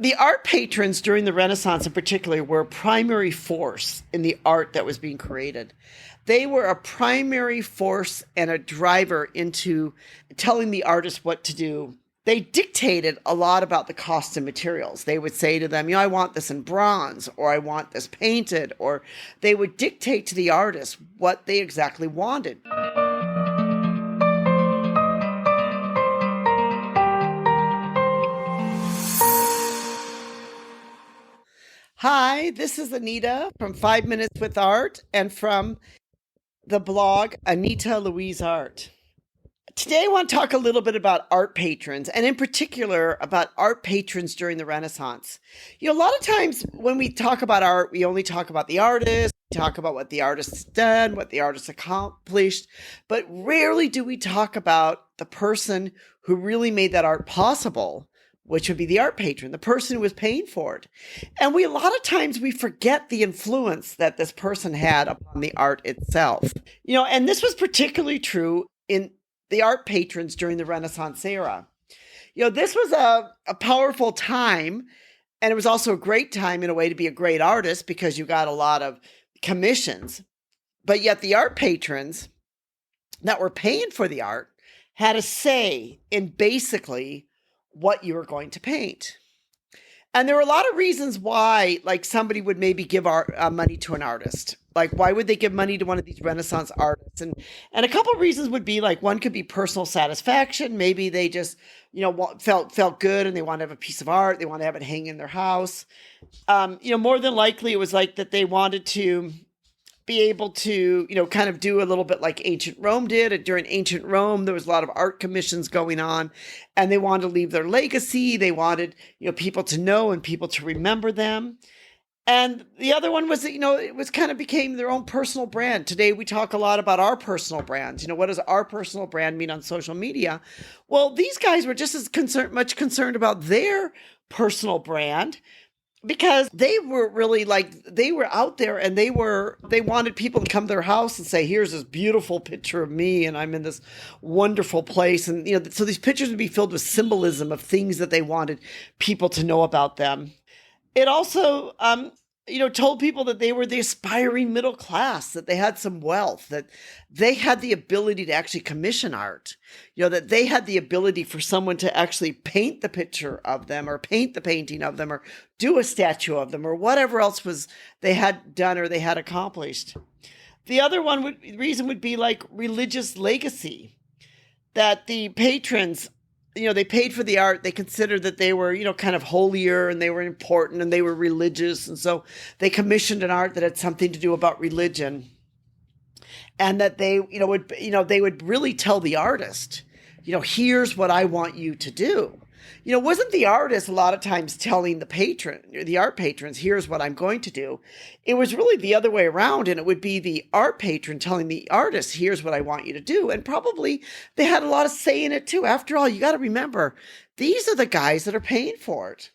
The art patrons during the Renaissance in particular were a primary force in the art that was being created. They were a primary force and a driver into telling the artist what to do. They dictated a lot about the cost of materials. They would say to them, I want this in bronze, or I want this painted, or they would dictate to the artist what they exactly wanted. Hi, this is Anita from 5 Minutes with Art and from the blog Anita Louise Art. Today I want to talk a little bit about art patrons, and in particular about art patrons during the Renaissance. A lot of times when we talk about art, we only talk about the artist, we talk about what the artist has done, what the artist accomplished, but rarely do we talk about the person who really made that art possible, which would be the art patron, the person who was paying for it. And a lot of times we forget the influence that this person had upon the art itself. And this was particularly true in the art patrons during the Renaissance era. This was a powerful time, and it was also a great time in a way to be a great artist because you got a lot of commissions. But yet the art patrons that were paying for the art had a say in basically what you were going to paint. And there were a lot of reasons why, somebody would maybe give money to an artist. Why would they give money to one of these Renaissance artists? And a couple of reasons would be one could be personal satisfaction. Maybe they just, felt good and they want to have a piece of art. They want to have it hang in their house. More than likely it was that they wanted to be able to, kind of do a little bit like ancient Rome did. During ancient Rome, there was a lot of art commissions going on, and they wanted to leave their legacy. They wanted, people to know and people to remember them. And the other one was that, it was kind of became their own personal brand. Today, we talk a lot about our personal brands. What does our personal brand mean on social media? Well, these guys were just as much concerned about their personal brand, because they were really they were out there and they wanted people to come to their house and say, here's this beautiful picture of me and I'm in this wonderful place. And, so these pictures would be filled with symbolism of things that they wanted people to know about them. It also, told people that they were the aspiring middle class, that they had some wealth, that they had the ability to actually commission art, that they had the ability for someone to actually paint the picture of them or paint the painting of them or do a statue of them or whatever else was they had done or they had accomplished. The other reason would be religious legacy, that the patrons, they paid for the art. They considered that they were, kind of holier and they were important and they were religious. And so they commissioned an art that had something to do about religion. And that they, they would really tell the artist, here's what I want you to do. Wasn't the artist a lot of times telling the art patrons, here's what I'm going to do? It was really the other way around, and it would be the art patron telling the artist, here's what I want you to do. And probably they had a lot of say in it too. After all, you got to remember, these are the guys that are paying for it.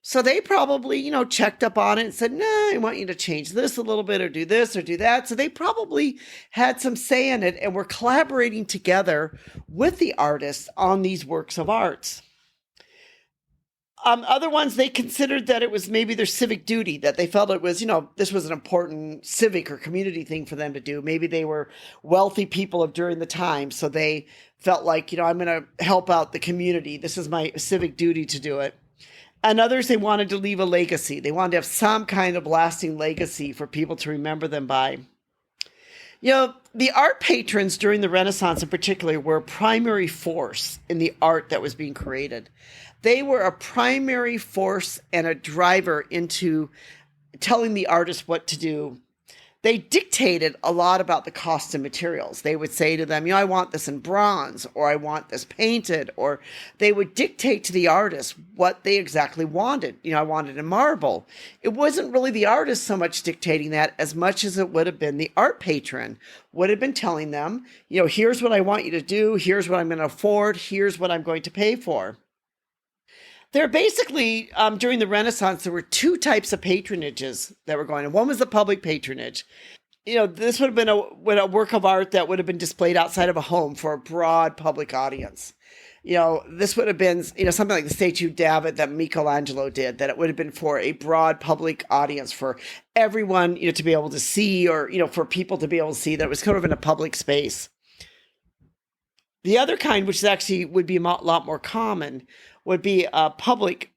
So they probably, checked up on it and said, I want you to change this a little bit or do this or do that. So they probably had some say in it and were collaborating together with the artists on these works of arts. Other ones, they considered that it was maybe their civic duty, that they felt it was, this was an important civic or community thing for them to do. Maybe they were wealthy people during the time, so they felt like, I'm going to help out the community. This is my civic duty to do it. And others, they wanted to leave a legacy. They wanted to have some kind of lasting legacy for people to remember them by. The art patrons during the Renaissance in particular were a primary force in the art that was being created. They were a primary force and a driver into telling the artist what to do. They dictated a lot about the cost of materials. They would say to them, I want this in bronze, or I want this painted, or they would dictate to the artist what they exactly wanted. I want it in marble. It wasn't really the artist so much dictating that as much as it would have been the art patron would have been telling them, here's what I want you to do. Here's what I'm going to afford. Here's what I'm going to pay for. There basically, during the Renaissance, there were two types of patronages that were going on. One was the public patronage. This would have been a work of art that would have been displayed outside of a home for a broad public audience. This would have been, something like the Statue of David that Michelangelo did, that it would have been for a broad public audience for everyone, to be able to see, or, for people to be able to see, that it was kind of in a public space. The other kind, which actually would be a lot more common, would be the public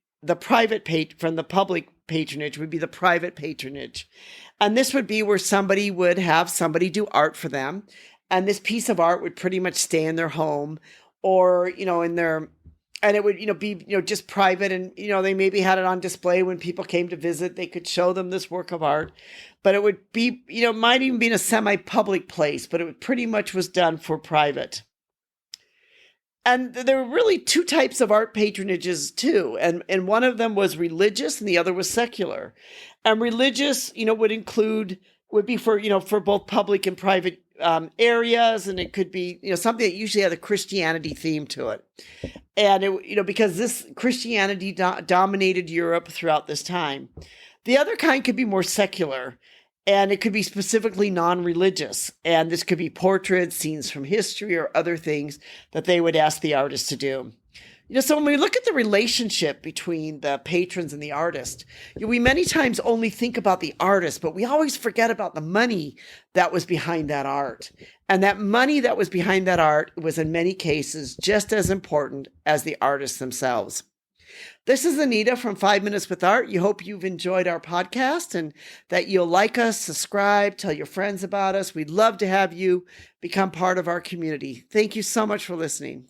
patronage would be the private patronage. And this would be where somebody would have somebody do art for them. And this piece of art would pretty much stay in their home, or, and it would, be, just private. And, they maybe had it on display when people came to visit, they could show them this work of art, but it would be, might even be in a semi-public place, but it pretty much was done for private. And there were really two types of art patronages too. And one of them was religious and the other was secular. And religious, would be for both public and private areas. And it could be, something that usually had a Christianity theme to it. And it, because this Christianity dominated Europe throughout this time. The other kind could be more secular. And it could be specifically non-religious. And this could be portraits, scenes from history, or other things that they would ask the artist to do. So when we look at the relationship between the patrons and the artist, we many times only think about the artist, but we always forget about the money that was behind that art. And that money that was behind that art was in many cases just as important as the artists themselves. This is Anita from 5 Minutes with Art. You hope you've enjoyed our podcast and that you'll like us, subscribe, tell your friends about us. We'd love to have you become part of our community. Thank you so much for listening.